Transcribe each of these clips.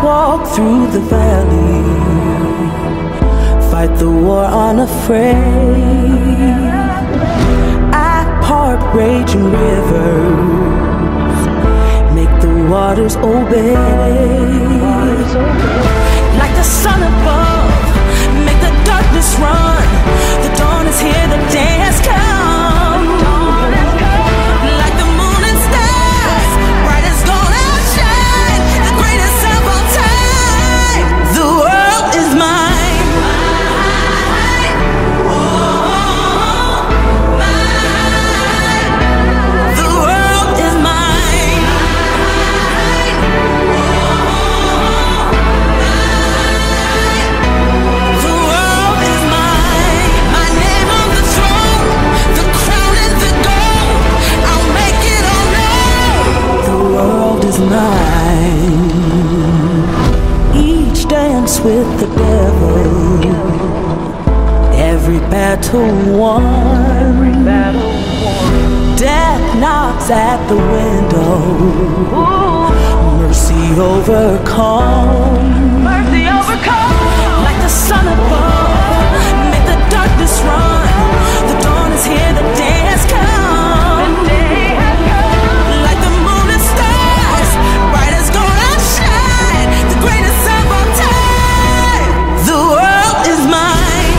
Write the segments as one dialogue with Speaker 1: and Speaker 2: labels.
Speaker 1: walk through the valley, fight the war unafraid. I part raging rivers, make the waters obey. Like the sun above, make the darkness run. The dawn is here, the day has come. Like the moon and stars, bright as gold outshine, the greatest of all time. The world is mine. The world is mine. The world is mine. My name on the throne, the crown and the gold. I'll make it all known. The world is mine. Each dance with the devil, every battle won. Death knocks at the window, mercy overcome. Like the sun above, make the darkness run. The dawn is here, the day has come. Like the moon and stars, bright as gold outshine, the greatest of all time. The world is mine.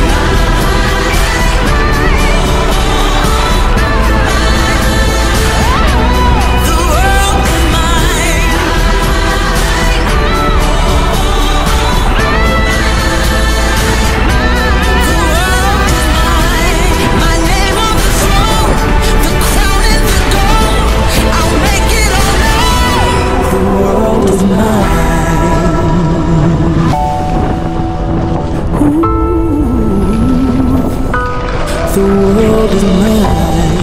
Speaker 1: The world is mine. The world is mine. My name on the throne, the crown and the gold. I'll make it all known. The world is mine. Ooh. The world is mine.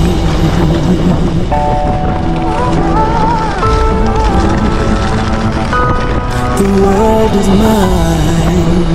Speaker 1: The world is mine.